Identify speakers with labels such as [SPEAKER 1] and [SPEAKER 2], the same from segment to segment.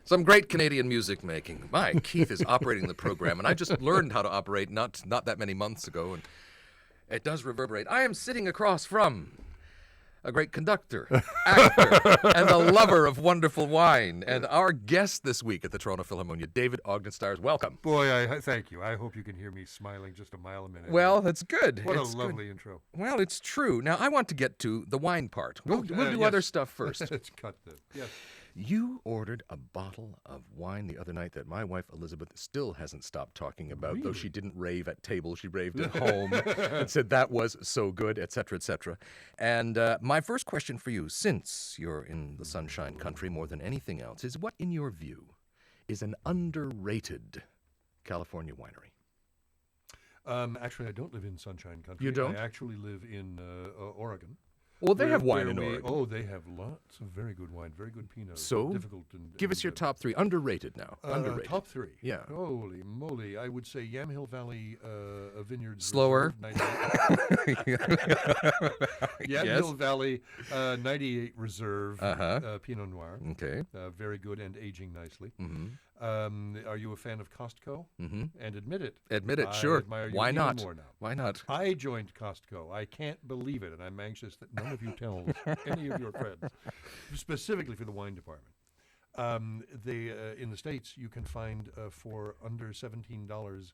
[SPEAKER 1] Some great Canadian music making. My, Keith is operating the program, and I just learned how to operate not that many months ago, and it does reverberate. I am sitting across from a great conductor, actor, and a lover of wonderful wine. And our guest this week at the Toronto Philharmonia, David Ogden Stiers. Welcome.
[SPEAKER 2] Boy, I thank you. I hope you can hear me smiling just a mile a minute.
[SPEAKER 1] Well, that's good.
[SPEAKER 2] What
[SPEAKER 1] it's
[SPEAKER 2] a lovely intro.
[SPEAKER 1] Well, it's true. Now, I want to get to the wine part. We'll do
[SPEAKER 2] yes.
[SPEAKER 1] other stuff first.
[SPEAKER 2] Let's cut this. Yes.
[SPEAKER 1] You ordered a bottle of wine the other night that my wife Elizabeth still hasn't stopped talking about, though she didn't rave at table. She raved at home and said that was so good, etc., etc. And my first question for you, since you're in the Sunshine Country more than anything else, is what, in your view, is an underrated California winery?
[SPEAKER 2] Actually, I don't live in Sunshine Country.
[SPEAKER 1] You don't?
[SPEAKER 2] I actually live in Oregon.
[SPEAKER 1] Well, they have wine in Oregon.
[SPEAKER 2] Oh, they have lots of very good wine, very good Pinot.
[SPEAKER 1] So,
[SPEAKER 2] difficult and,
[SPEAKER 1] give us your top three. Underrated now. Underrated.
[SPEAKER 2] Top three.
[SPEAKER 1] Yeah.
[SPEAKER 2] Holy moly. I would say Yamhill Valley Vineyards.
[SPEAKER 1] Slower.
[SPEAKER 2] Yamhill Valley 98 Reserve Pinot Noir.
[SPEAKER 1] Okay.
[SPEAKER 2] Very good and aging nicely.
[SPEAKER 1] Mm-hmm.
[SPEAKER 2] Are you a fan of Costco?
[SPEAKER 1] Mm-hmm.
[SPEAKER 2] And admit it.
[SPEAKER 1] Admit it,
[SPEAKER 2] I
[SPEAKER 1] sure.
[SPEAKER 2] admire you
[SPEAKER 1] Why
[SPEAKER 2] even
[SPEAKER 1] not?
[SPEAKER 2] more now.
[SPEAKER 1] Why not?
[SPEAKER 2] I joined Costco. I can't believe it, and I'm anxious that none of you tell any of your friends, specifically for the wine department. In the States, you can find for under $17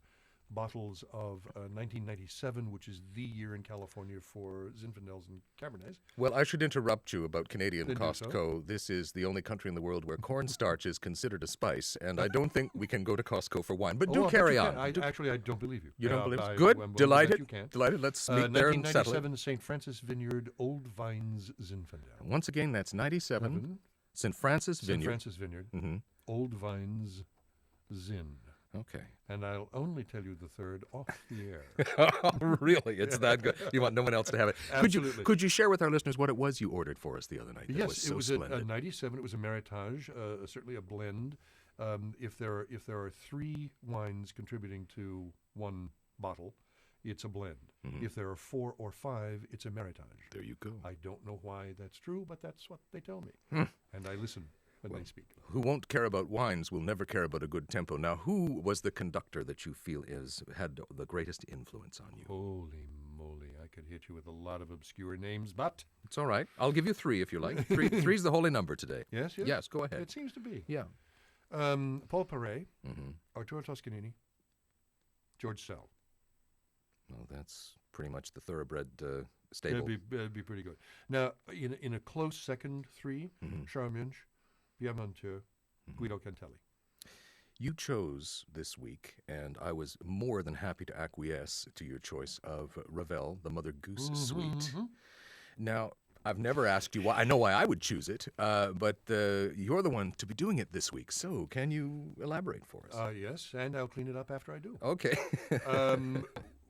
[SPEAKER 2] bottles of 1997, which is the year in California for Zinfandels and Cabernets.
[SPEAKER 1] Well, I should interrupt you about Canadian
[SPEAKER 2] Then do
[SPEAKER 1] Costco.
[SPEAKER 2] so.
[SPEAKER 1] This is the only country in the world where cornstarch is considered a spice, and I don't think we can go to Costco for wine. But do carry on.
[SPEAKER 2] Actually, I don't believe you.
[SPEAKER 1] You don't believe
[SPEAKER 2] I-
[SPEAKER 1] us? Good.
[SPEAKER 2] when-
[SPEAKER 1] Delighted.
[SPEAKER 2] You can.
[SPEAKER 1] Delighted. Let's meet there and settle it.
[SPEAKER 2] 1997 St. Francis Vineyard Old Vines Zinfandel.
[SPEAKER 1] Once again, that's 97. St. Francis Vineyard.
[SPEAKER 2] St. Francis Vineyard.
[SPEAKER 1] Mm-hmm.
[SPEAKER 2] Old Vines Zin.
[SPEAKER 1] Okay.
[SPEAKER 2] And I'll only tell you the third off the air.
[SPEAKER 1] Really? It's that good. You want no one else to have it.
[SPEAKER 2] Absolutely.
[SPEAKER 1] Could you share with our listeners what it was you ordered for us the other night? That
[SPEAKER 2] Yes,
[SPEAKER 1] was
[SPEAKER 2] it
[SPEAKER 1] so
[SPEAKER 2] was
[SPEAKER 1] splendid.
[SPEAKER 2] a 97. It was a Meritage, certainly a blend. If there are three wines contributing to one bottle, it's a blend.
[SPEAKER 1] Mhm.
[SPEAKER 2] If there are 4 or 5, it's a Meritage.
[SPEAKER 1] There you go.
[SPEAKER 2] I don't know why that's true, but that's what they tell me. And I listen when they speak.
[SPEAKER 1] Who won't care about wines will never care about a good tempo. Now, who was the conductor that you feel had the greatest influence on you?
[SPEAKER 2] Holy moly, I could hit you with a lot of obscure names, but...
[SPEAKER 1] It's all right. I'll give you 3 if you like. Three's the holy number today.
[SPEAKER 2] Yes?
[SPEAKER 1] Yes, go ahead.
[SPEAKER 2] It seems to be.
[SPEAKER 1] Yeah.
[SPEAKER 2] Paul Paret,
[SPEAKER 1] Mm-hmm.
[SPEAKER 2] Arturo Toscanini, George Sell.
[SPEAKER 1] Well, that's pretty much the thoroughbred stable.
[SPEAKER 2] That'd be pretty good. Now, in a close second 3,
[SPEAKER 1] Mhm.
[SPEAKER 2] Charles Munch, Pierre Monteur, Guido Cantelli.
[SPEAKER 1] You chose this week, and I was more than happy to acquiesce to your choice of Ravel, the Mother Goose Suite. Now, I've never asked you why. I know why I would choose it, but you're the one to be doing it this week. So, can you elaborate for us?
[SPEAKER 2] Yes, and I'll clean it up after I do.
[SPEAKER 1] Okay.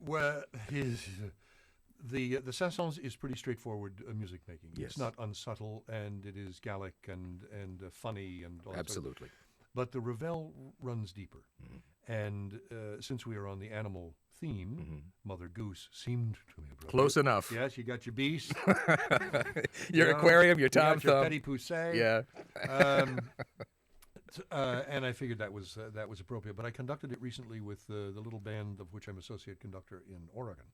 [SPEAKER 2] Well, the Saint-Saëns is pretty straightforward music making.
[SPEAKER 1] Yes.
[SPEAKER 2] It's not unsubtle, and it is Gallic and funny and all that sort of-
[SPEAKER 1] Absolutely.
[SPEAKER 2] But the Ravel runs deeper. And since we are on the animal theme, Mother Goose seemed to me appropriate.
[SPEAKER 1] Close enough.
[SPEAKER 2] Yes, you got your beast.
[SPEAKER 1] Your
[SPEAKER 2] you know,
[SPEAKER 1] aquarium, your
[SPEAKER 2] you
[SPEAKER 1] Tom
[SPEAKER 2] got your
[SPEAKER 1] Thumb.
[SPEAKER 2] Petit Poucet.
[SPEAKER 1] Yeah.
[SPEAKER 2] And I figured that was appropriate. But I conducted it recently with the little band of which I'm associate conductor in Oregon,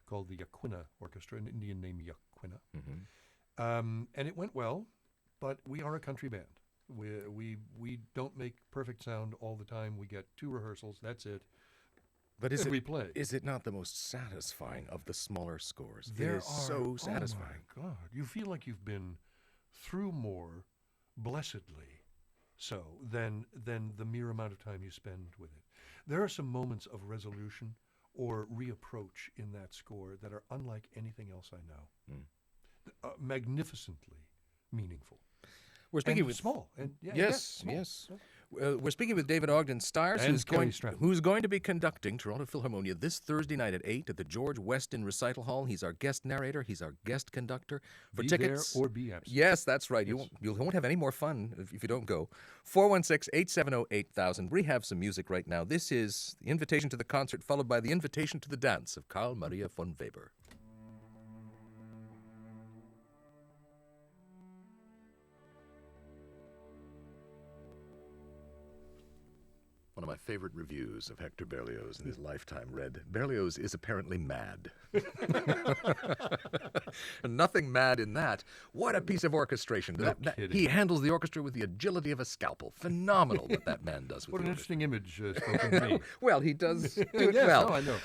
[SPEAKER 2] called the Yaquina Orchestra, an Indian name Yaquina. And it went well, but we are a country band. We don't make perfect sound all the time. We get 2 rehearsals. That's it.
[SPEAKER 1] But
[SPEAKER 2] we play.
[SPEAKER 1] Is it not the most satisfying of the smaller scores?
[SPEAKER 2] There
[SPEAKER 1] it is so satisfying.
[SPEAKER 2] Oh my God! You feel like you've been through more, blessedly, so than the mere amount of time you spend with it. There are some moments of resolution or reapproach in that score that are unlike anything else I know. Magnificently meaningful.
[SPEAKER 1] We're speaking with
[SPEAKER 2] small. And
[SPEAKER 1] yes.
[SPEAKER 2] small.
[SPEAKER 1] We're speaking with David Ogden Stiers,
[SPEAKER 2] And Kerry Stratton.
[SPEAKER 1] who's going to be conducting Toronto Philharmonia this Thursday night at 8 at the George Weston Recital Hall. He's our guest narrator. He's our guest conductor. For
[SPEAKER 2] Be
[SPEAKER 1] tickets,
[SPEAKER 2] there or be absent.
[SPEAKER 1] yes, that's right.
[SPEAKER 2] Yes.
[SPEAKER 1] You won't have any more fun if you don't go. 416-870-8000. We have some music right now. This is the invitation to the concert, followed by the invitation to the dance of Karl Maria von Weber. one of my favorite reviews of Hector Berlioz in his lifetime read, "Berlioz is apparently mad." Nothing mad in that. What a piece of orchestration.
[SPEAKER 2] No kidding.
[SPEAKER 1] He handles the orchestra with the agility of a scalpel. Phenomenal what that man does with
[SPEAKER 2] What
[SPEAKER 1] the
[SPEAKER 2] an
[SPEAKER 1] orchestra.
[SPEAKER 2] interesting image spoken to me.
[SPEAKER 1] Well, he does do it
[SPEAKER 2] Yes,
[SPEAKER 1] well.
[SPEAKER 2] no, I know.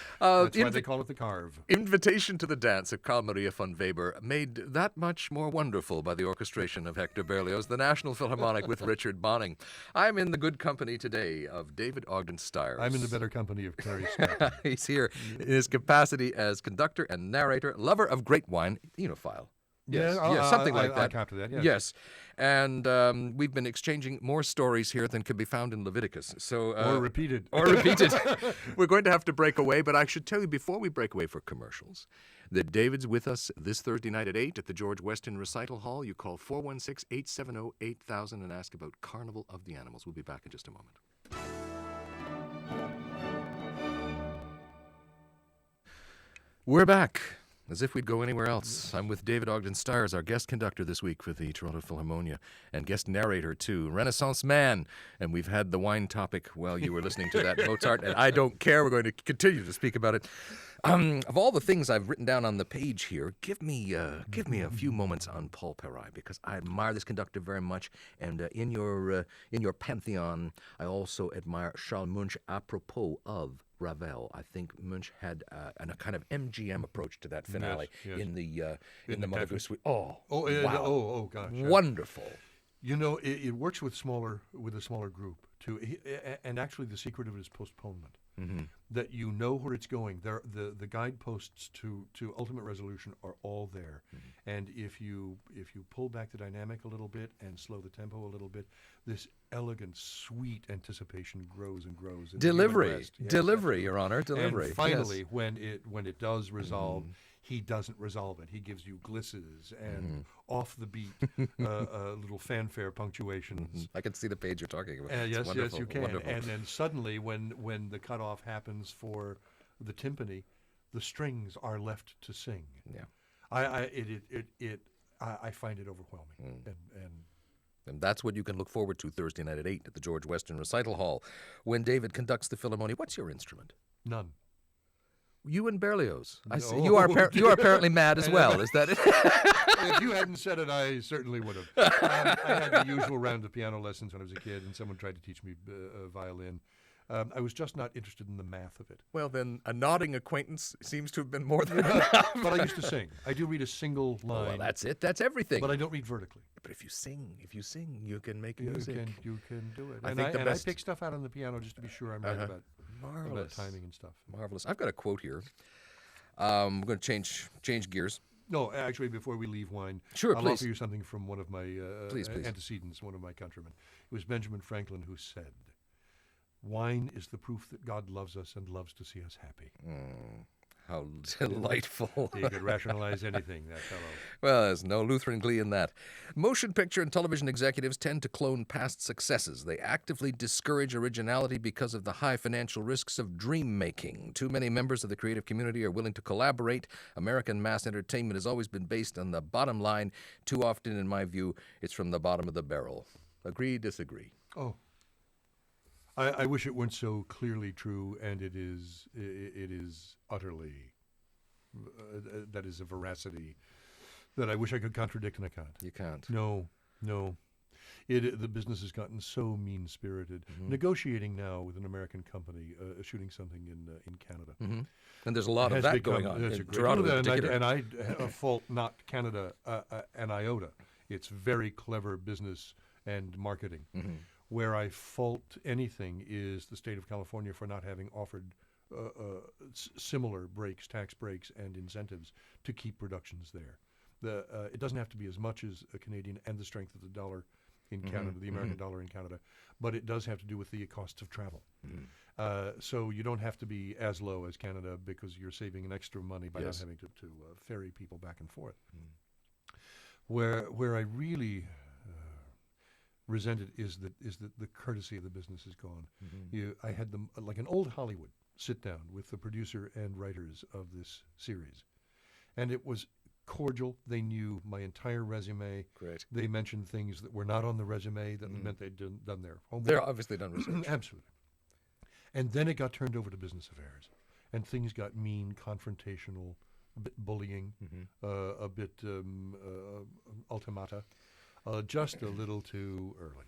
[SPEAKER 2] That's why they call it the carve.
[SPEAKER 1] Invitation to the Dance of Carl Maria von Weber made that much more wonderful by the orchestration of Hector Berlioz, the National Philharmonic with Richard Bonning. I'm in the good company today of David Ogden Stiers.
[SPEAKER 2] I'm in the better company of Kerry Stratton.
[SPEAKER 1] He's here in his capacity as conductor and narrator, lover of great wine, enophile. Yes, something like that.
[SPEAKER 2] I capture that, yes.
[SPEAKER 1] Yes. And we've been exchanging more stories here than can be found in Leviticus. So,
[SPEAKER 2] Or repeated.
[SPEAKER 1] Or repeated. We're going to have to break away, but I should tell you before we break away for commercials that David's with us this Thursday night at 8 at the George Weston Recital Hall. You call 416-870-8000 and ask about Carnival of the Animals. We'll be back in just a moment. We're back. As if we'd go anywhere else. I'm with David Ogden Stiers, our guest conductor this week for the Toronto Philharmonia, and guest narrator too, Renaissance man. And we've had the wine topic while you were listening to that Mozart, and I don't care. We're going to continue to speak about it. Of all the things I've written down on the page here, give me a few moments on Paul Perret, because I admire this conductor very much. And in your pantheon, I also admire Charles Munch apropos of Ravel. I think Munch had a kind of MGM approach to that finale
[SPEAKER 2] Yes.
[SPEAKER 1] in the Mother Goose Suite. Oh,
[SPEAKER 2] wow.
[SPEAKER 1] wow.
[SPEAKER 2] Oh, gosh. Yeah.
[SPEAKER 1] Wonderful.
[SPEAKER 2] You know, it works with a smaller group too, and actually the secret of it is postponement.
[SPEAKER 1] Mm-hmm.
[SPEAKER 2] That you know where it's going. The guideposts to ultimate resolution are all there, and if you pull back the dynamic a little bit and slow the tempo a little bit, this elegant, sweet anticipation grows and grows. In
[SPEAKER 1] Delivery,
[SPEAKER 2] yes,
[SPEAKER 1] delivery, Your Honor, delivery.
[SPEAKER 2] And finally,
[SPEAKER 1] yes.
[SPEAKER 2] when it does resolve, he doesn't resolve it. He gives you glisses and off the beat little fanfare punctuations.
[SPEAKER 1] I can see the page you're talking about.
[SPEAKER 2] Yes, you can.
[SPEAKER 1] Wonderful.
[SPEAKER 2] And then suddenly, when the cutoff happens for the timpani, the strings are left to sing.
[SPEAKER 1] Yeah.
[SPEAKER 2] I find it overwhelming.
[SPEAKER 1] And that's what you can look forward to Thursday night at 8 at the George Weston Recital Hall when David conducts the Philharmonia. What's your instrument?
[SPEAKER 2] None.
[SPEAKER 1] You and Berlioz. I see.
[SPEAKER 2] No.
[SPEAKER 1] You are apparently mad as well. Is that it?
[SPEAKER 2] If you hadn't said it, I certainly would have. I had the usual round of piano lessons when I was a kid, and someone tried to teach me violin. I was just not interested in the math of it.
[SPEAKER 1] Well, then a nodding acquaintance seems to have been more than enough.
[SPEAKER 2] But I used to sing. I do read a single line.
[SPEAKER 1] Well, that's it. That's everything.
[SPEAKER 2] But I don't read vertically.
[SPEAKER 1] But if you sing, you can make music.
[SPEAKER 2] You can do it.
[SPEAKER 1] I
[SPEAKER 2] And
[SPEAKER 1] think the best.
[SPEAKER 2] I pick stuff out on the piano just to be sure I'm right about timing and stuff.
[SPEAKER 1] Marvelous. I've got a quote here. I'm going to change gears.
[SPEAKER 2] No, actually, before we leave wine,
[SPEAKER 1] Sure,
[SPEAKER 2] I'll
[SPEAKER 1] please.
[SPEAKER 2] offer you something from one of my
[SPEAKER 1] Please.
[SPEAKER 2] antecedents, one of my countrymen. It was Benjamin Franklin who said, "Wine is the proof that God loves us and loves to see us happy."
[SPEAKER 1] How delightful.
[SPEAKER 2] He could rationalize anything, that fellow.
[SPEAKER 1] Well, there's no Lutheran glee in that. Motion picture and television executives tend to clone past successes. They actively discourage originality because of the high financial risks of dream making. Too many members of the creative community are willing to collaborate. American mass entertainment has always been based on the bottom line. Too often, in my view, it's from the bottom of the barrel. Agree, disagree?
[SPEAKER 2] Oh. I wish it weren't so clearly true, and it is utterly, that is a veracity that I wish I could contradict, and I can't.
[SPEAKER 1] You can't.
[SPEAKER 2] No. The business has gotten so mean-spirited. Negotiating now with an American company, shooting something in Canada.
[SPEAKER 1] And there's a lot of that going on in Toronto in particular.
[SPEAKER 2] And I fault not Canada an iota. It's very clever business and marketing. Where I fault anything is the state of California for not having offered similar breaks, tax breaks, and incentives to keep productions there. It doesn't have to be as much as a Canadian and the strength of the dollar in Canada, the American dollar in Canada, but it does have to do with the costs of travel. So you don't have to be as low as Canada because you're saving an extra money by not having to ferry people back and forth. Where I really resented is that the courtesy of the business is gone. I had them like an old Hollywood sit down with the producer and writers of this series, and it was cordial. They knew my entire resume.
[SPEAKER 1] Great.
[SPEAKER 2] They mentioned things that were not on the resume that meant they'd done their homework.
[SPEAKER 1] They're obviously done research.
[SPEAKER 2] Absolutely. And then it got turned over to business affairs, and things got mean, confrontational, a bit bullying, a bit ultimata, just a little too early.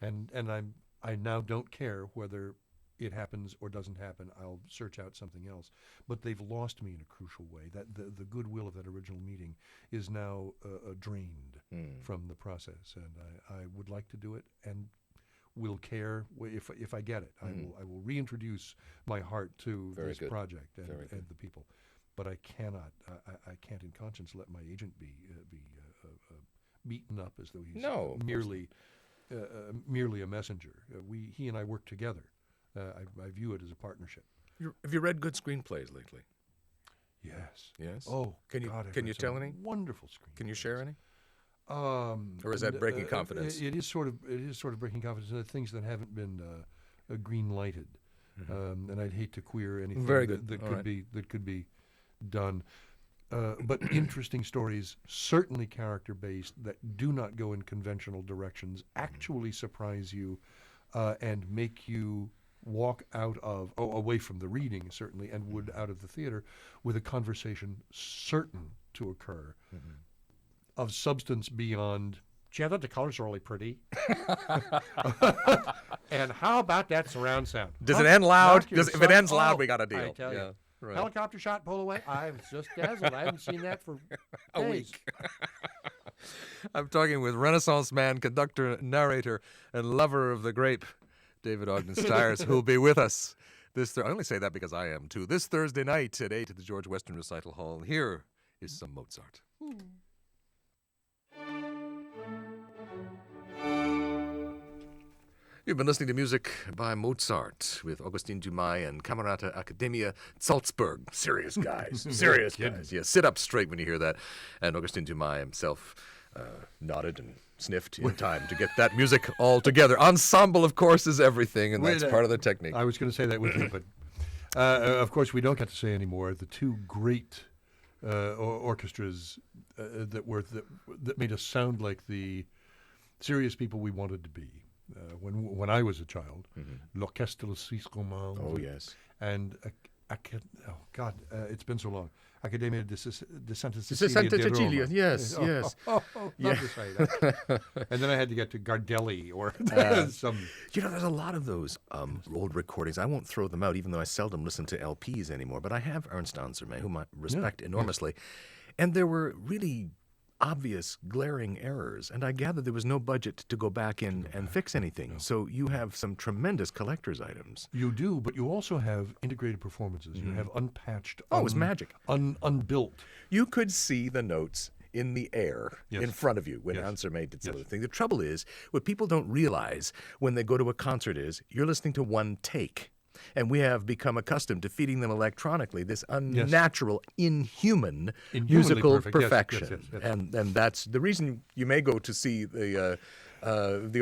[SPEAKER 2] And I now don't care whether it happens or doesn't happen. I'll search out something else. But they've lost me in a crucial way. That the goodwill of that original meeting is now drained from the process, and I would like to do it, and will care if I get it. I will reintroduce my heart to this project and the people. But I cannot. I can't in conscience let my agent be beaten up as though he's merely a messenger. He and I work together. I view it as a partnership.
[SPEAKER 1] Have you read good screenplays lately?
[SPEAKER 2] Yes.
[SPEAKER 1] Yes.
[SPEAKER 2] Oh,
[SPEAKER 1] can you tell any?
[SPEAKER 2] Wonderful screenplays.
[SPEAKER 1] Can you share any?
[SPEAKER 2] Or
[SPEAKER 1] is that breaking confidence?
[SPEAKER 2] It is sort of breaking confidence. Things that haven't been green lighted, and I'd hate to queer anything that could be done. But interesting stories, certainly character based, that do not go in conventional directions, actually surprise you, and make you walk away from the reading certainly, and would out of the theater with a conversation certain to occur. Of substance beyond, gee, I thought the colors are really pretty. And how about that surround sound?
[SPEAKER 1] Does it end loud? If it ends loud, we got a deal.
[SPEAKER 2] I tell you.
[SPEAKER 1] Right.
[SPEAKER 2] Helicopter shot, pull away. I was just dazzled. I haven't seen that for
[SPEAKER 1] a
[SPEAKER 2] days.
[SPEAKER 1] week. I'm talking with Renaissance man, conductor, narrator, and lover of the grape, David Ogden Stiers, who will be with us this I only say that because I am too. This Thursday night at 8 at the George Weston Recital Hall. Here is some Mozart. You've been listening to music by Mozart with Augustin Dumay and Camerata Academia Salzburg. Serious guys. Serious guys. Yeah, sit up straight when you hear that. And Augustin Dumay himself nodded and sniffed in time to get that music all together. Ensemble, of course, is everything, and that's part of the technique.
[SPEAKER 2] I was going to say that with you, but of course we don't get to say anymore. The two great orchestras that made us sound like the serious people we wanted to be. When I was a child, l'Orchestre Suisse Romand.
[SPEAKER 1] Oh yes,
[SPEAKER 2] and it's been so long. Accademia de Santa Cecilia.
[SPEAKER 1] Yes, yes.
[SPEAKER 2] Love to say that. And then I had to get to Gardelli or some.
[SPEAKER 1] There's a lot of those old recordings. I won't throw them out, even though I seldom listen to LPs anymore. But I have Ernst Ansermet, whom I respect enormously, and there were really obvious, glaring errors, and I gather there was no budget to go back in and fix anything. No. So you have some tremendous collector's items.
[SPEAKER 2] You do, but you also have integrated performances. You have unpatched.
[SPEAKER 1] Oh, it was magic.
[SPEAKER 2] Unbuilt.
[SPEAKER 1] You could see the notes in the air in front of you when Ansermet did some of the thing. The trouble is, what people don't realize when they go to a concert is you're listening to one take. And we have become accustomed to feeding them electronically this unnatural, inhuman musical perfection. Yes. And that's the reason you may go to see the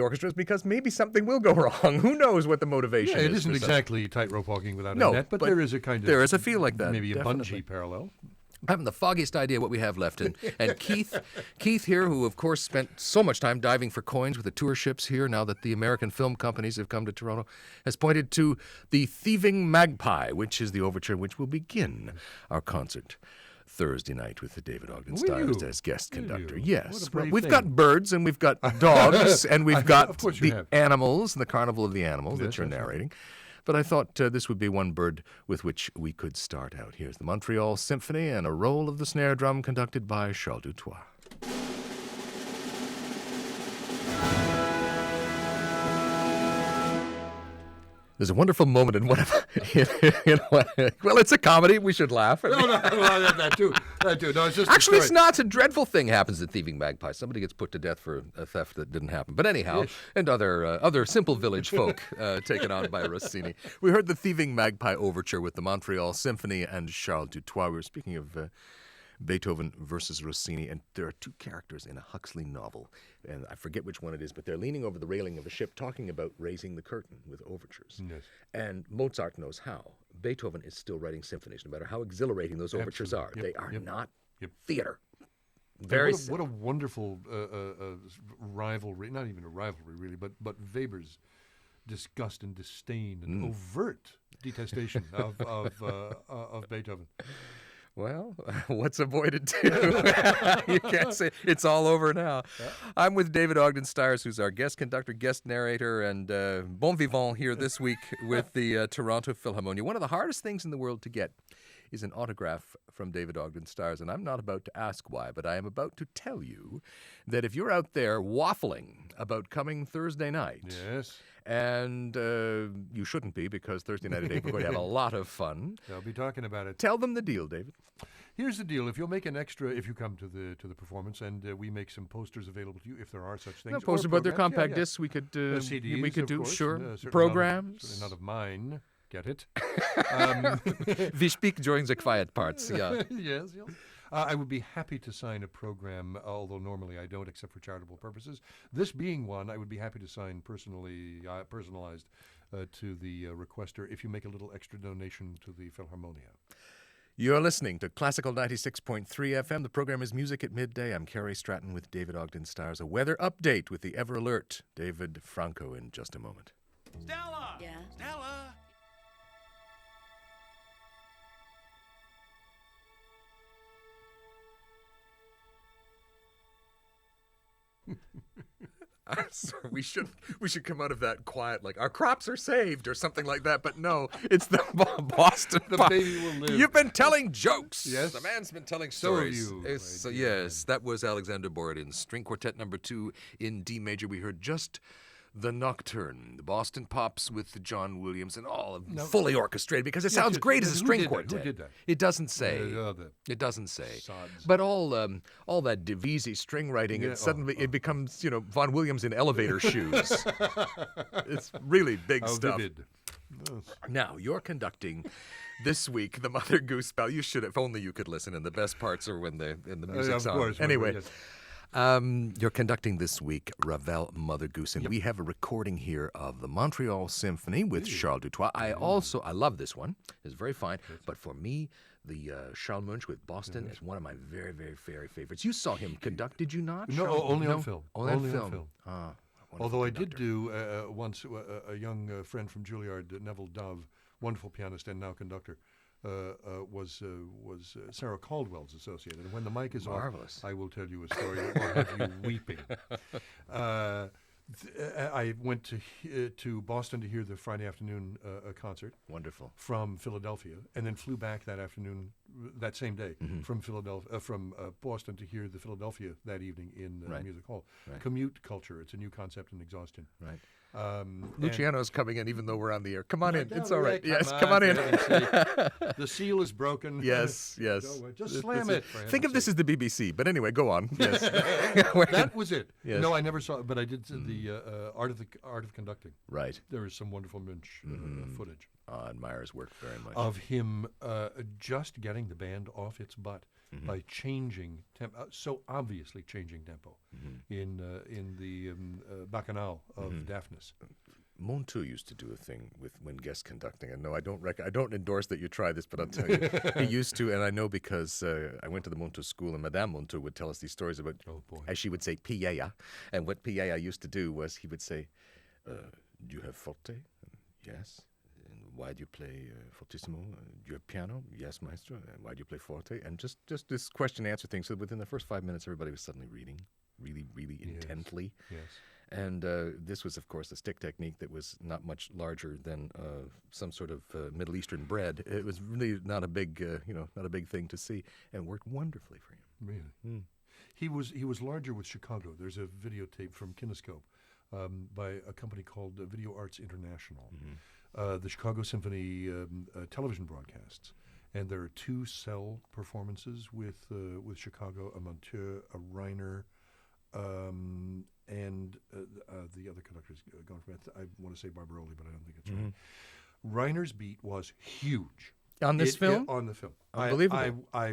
[SPEAKER 1] orchestra is because maybe something will go wrong. Who knows what the motivation is?
[SPEAKER 2] It isn't exactly tightrope walking without a net, but there is a kind of...
[SPEAKER 1] There is a feel like that.
[SPEAKER 2] Maybe a bungee parallel.
[SPEAKER 1] I haven't the foggiest idea what we have left. And Keith here, who of course spent so much time diving for coins with the tour ships here, now that the American film companies have come to Toronto, has pointed to the Thieving Magpie, which is the overture which will begin our concert Thursday night with the David Ogden Stiers as guest conductor. Yes. We've got birds and we've got dogs and we've got the animals and the Carnival of the Animals that you're narrating. But I thought this would be one bird with which we could start out. Here's the Montreal Symphony and a roll of the snare drum conducted by Charles Dutoit. There's a wonderful moment in one of, well, it's a comedy. We should laugh.
[SPEAKER 2] No, that too. No, it's just
[SPEAKER 1] actually, it's not. A dreadful thing happens at Thieving Magpie. Somebody gets put to death for a theft that didn't happen. But anyhow, and other simple village folk taken on by Rossini. We heard the Thieving Magpie overture with the Montreal Symphony and Charles Dutoit. We were speaking of Beethoven versus Rossini, and there are two characters in a Huxley novel, and I forget which one it is, but they're leaning over the railing of a ship talking about raising the curtain with overtures. Yes. And Mozart knows how. Beethoven is still writing symphonies, no matter how exhilarating those overtures are. They are not theater.
[SPEAKER 2] What a wonderful rivalry, not even a rivalry really, but Weber's disgust and disdain and overt detestation of Beethoven.
[SPEAKER 1] Well, what's avoided too? You can't say it's all over now. I'm with David Ogden Stiers, who's our guest conductor, guest narrator, and bon vivant here this week with the Toronto Philharmonia. One of the hardest things in the world to get is an autograph from David Ogden Stiers, and I'm not about to ask why, but I am about to tell you that if you're out there waffling about coming Thursday night,
[SPEAKER 2] Yes.
[SPEAKER 1] and you shouldn't be, because Thursday night at 8 we're going to have a lot of fun.
[SPEAKER 2] They'll be talking about it.
[SPEAKER 1] Tell them the deal, David.
[SPEAKER 2] Here's the deal: if you'll make an extra, if you come to the performance, and we make some posters available to you, if there are such things.
[SPEAKER 1] No posters, but they're
[SPEAKER 2] programs.
[SPEAKER 1] compact discs. We could
[SPEAKER 2] CDs,
[SPEAKER 1] we could
[SPEAKER 2] of
[SPEAKER 1] do
[SPEAKER 2] course,
[SPEAKER 1] sure
[SPEAKER 2] certainly
[SPEAKER 1] programs.
[SPEAKER 2] Certainly not of mine. Get it?
[SPEAKER 1] We speak during the quiet parts. Yeah.
[SPEAKER 2] Yes. I would be happy to sign a program, although normally I don't, except for charitable purposes. This being one, I would be happy to sign personalized to the requester if you make a little extra donation to the Philharmonia.
[SPEAKER 1] You're listening to Classical 96.3 FM. The program is Music at Midday. I'm Kerry Stratton with David Ogden Stiers. A weather update with the ever alert David Franco in just a moment.
[SPEAKER 3] Stella!
[SPEAKER 4] Yeah?
[SPEAKER 3] Stella!
[SPEAKER 1] So we should come out of that quiet, like our crops are saved or something like that. But no, it's the Boston.
[SPEAKER 2] The baby will live.
[SPEAKER 1] You've been telling jokes.
[SPEAKER 2] Yes.
[SPEAKER 1] The man's been telling
[SPEAKER 2] So have
[SPEAKER 1] stories.
[SPEAKER 2] you,
[SPEAKER 1] Yes,
[SPEAKER 2] my dear
[SPEAKER 1] yes, that was Alexander Borodin's String Quartet No. 2 in D major. We heard just the Nocturne, the Boston Pops with John Williams, and all of fully orchestrated, because it sounds great as a string quartet.
[SPEAKER 2] Who did that?
[SPEAKER 1] It doesn't say.
[SPEAKER 2] The
[SPEAKER 1] It doesn't say.
[SPEAKER 2] sods.
[SPEAKER 1] But all that Divisi string writing,
[SPEAKER 2] Yeah,
[SPEAKER 1] it suddenly it becomes, Von Williams in elevator shoes. It's really big
[SPEAKER 2] How
[SPEAKER 1] stuff.
[SPEAKER 2] vivid. Yes.
[SPEAKER 1] Now, you're conducting this week the Mother Goose Bell. You should, if only you could listen, and the best parts are when the music's
[SPEAKER 2] of
[SPEAKER 1] on.
[SPEAKER 2] course.
[SPEAKER 1] Anyway,
[SPEAKER 2] Yes.
[SPEAKER 1] you're conducting this week Ravel Mother Goose, and we have a recording here of the Montreal Symphony with Charles Dutoit. I love this one. It's very fine. But for me, the Charles Munch with Boston is one of my very, very, very favorites. You saw him conduct, did you not?
[SPEAKER 2] No,
[SPEAKER 1] Charles?
[SPEAKER 2] only on film.
[SPEAKER 1] Only on film.
[SPEAKER 2] Although I did do once a young friend from Juilliard, Neville Dove, wonderful pianist and now conductor, was Sarah Caldwell's associate. And when the mic is
[SPEAKER 1] Marvelous.
[SPEAKER 2] off, I will tell you a story that will have you weeping. I went to Boston to hear the Friday afternoon concert.
[SPEAKER 1] Wonderful.
[SPEAKER 2] From Philadelphia, and then flew back that afternoon, that same day, from Boston to hear the Philadelphia that evening in Music Hall.
[SPEAKER 1] Right.
[SPEAKER 2] Commute culture. It's a new concept in exhaustion.
[SPEAKER 1] Right.
[SPEAKER 2] And-
[SPEAKER 1] Luciano's coming in, even though we're on the air. Come on in. It's all right.
[SPEAKER 2] Come
[SPEAKER 1] Yes, come on in.
[SPEAKER 2] for heaven's sake. The seal is broken.
[SPEAKER 1] Yes, yes.
[SPEAKER 2] Just
[SPEAKER 1] This
[SPEAKER 2] slam
[SPEAKER 1] is-
[SPEAKER 2] it. for
[SPEAKER 1] Think of
[SPEAKER 2] heaven's
[SPEAKER 1] this as the BBC, but anyway, go on. Yes.
[SPEAKER 2] That was it.
[SPEAKER 1] Yes.
[SPEAKER 2] No, I never saw it, but I did see the art of conducting.
[SPEAKER 1] Right.
[SPEAKER 2] There is some wonderful Munch footage
[SPEAKER 1] I admire his work very much.
[SPEAKER 2] of him just getting the band off its butt by changing tempo, so obviously changing tempo in the Bacchanal of Daphnis.
[SPEAKER 1] Montu used to do a thing when guest conducting, and no, I don't endorse that you try this, but I'll tell you, he used to, and I know because I went to the Montu school, and Madame Montu would tell us these stories about, as she would say, Piella, and what Piella used to do was he would say, "Do you have forte?" "Yes." "And why do you play fortissimo?" "Do you have piano?" "Yes, maestro." "And why do you play forte?" And just this question answer thing. So within the first 5 minutes, everybody was suddenly reading, really, really intently.
[SPEAKER 2] Yes.
[SPEAKER 1] And this was, of course, a stick technique that was not much larger than some sort of Middle Eastern bread. It was really not a big, not a big thing to see, and worked wonderfully for him.
[SPEAKER 2] Really. He was larger with Chicago. There's a videotape from Kinescope by a company called Video Arts International. The Chicago Symphony television broadcasts, and there are 2 cell performances with Chicago, a Monteur, a Reiner. And the other conductor's gone from it. I want to say Barbaroli, but I don't think it's right. Reiner's beat was huge.
[SPEAKER 1] On this film?
[SPEAKER 2] On the film.
[SPEAKER 1] Unbelievable.
[SPEAKER 2] I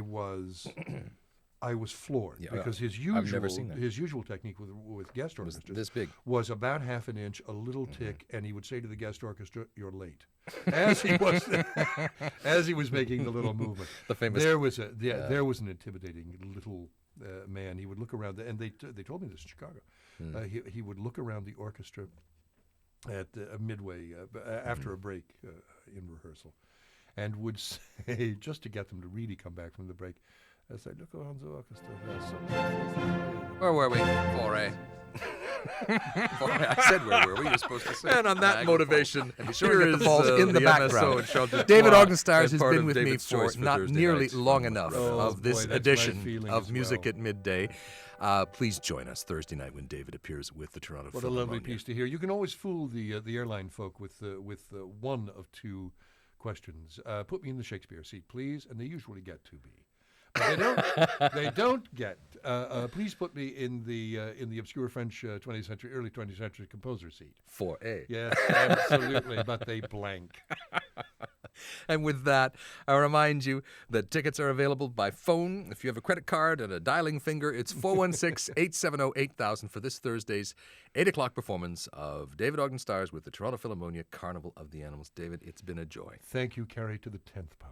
[SPEAKER 2] was floored because his
[SPEAKER 1] I've never seen that.
[SPEAKER 2] usual technique with guest orchestras
[SPEAKER 1] this big.
[SPEAKER 2] was about half an inch, a little tick, and he would say to the guest orchestra, "You're late," as he was making the little movement.
[SPEAKER 1] The famous.
[SPEAKER 2] There was an intimidating little man. He would look around, and they told me this in Chicago. He would look around the orchestra at midway after a break in rehearsal, and would say, just to get them to really come back from the break, I said, "Look around the orchestra."
[SPEAKER 3] Where were we? 4A. I said where were we? You're supposed to say.
[SPEAKER 1] And on that motivation,
[SPEAKER 3] and be sure to
[SPEAKER 1] here
[SPEAKER 3] get the
[SPEAKER 1] is,
[SPEAKER 3] balls in the background.
[SPEAKER 1] MSO David Ogden Stiers
[SPEAKER 3] as
[SPEAKER 1] has
[SPEAKER 3] part
[SPEAKER 1] been
[SPEAKER 3] of
[SPEAKER 1] with me
[SPEAKER 3] David's
[SPEAKER 1] for
[SPEAKER 3] choice for
[SPEAKER 1] not
[SPEAKER 3] Thursday
[SPEAKER 1] nearly
[SPEAKER 3] nights
[SPEAKER 1] long
[SPEAKER 3] from
[SPEAKER 1] enough
[SPEAKER 2] Oh,
[SPEAKER 1] of this
[SPEAKER 2] boy, that's my
[SPEAKER 1] edition
[SPEAKER 2] feeling
[SPEAKER 1] of
[SPEAKER 2] as
[SPEAKER 1] Music
[SPEAKER 2] well.
[SPEAKER 1] at Midday. Please join us Thursday night when David appears with the Toronto
[SPEAKER 2] What a
[SPEAKER 1] Philharmonia.
[SPEAKER 2] lovely piece to hear. You can always fool the airline folk with one of two questions. Put me in the Shakespeare seat, please, and they usually get to be. But they don't get. Please put me in the obscure French early 20th century composer seat.
[SPEAKER 1] 4A.
[SPEAKER 2] Yes, absolutely. But they blank.
[SPEAKER 1] And with that, I remind you that tickets are available by phone. If you have a credit card and a dialing finger, it's 416-870-8000 for this Thursday's 8 o'clock performance of David Ogden Stiers with the Toronto Philharmonia Carnival of the Animals. David, it's been a joy.
[SPEAKER 2] Thank you, Kerry, to the 10th power.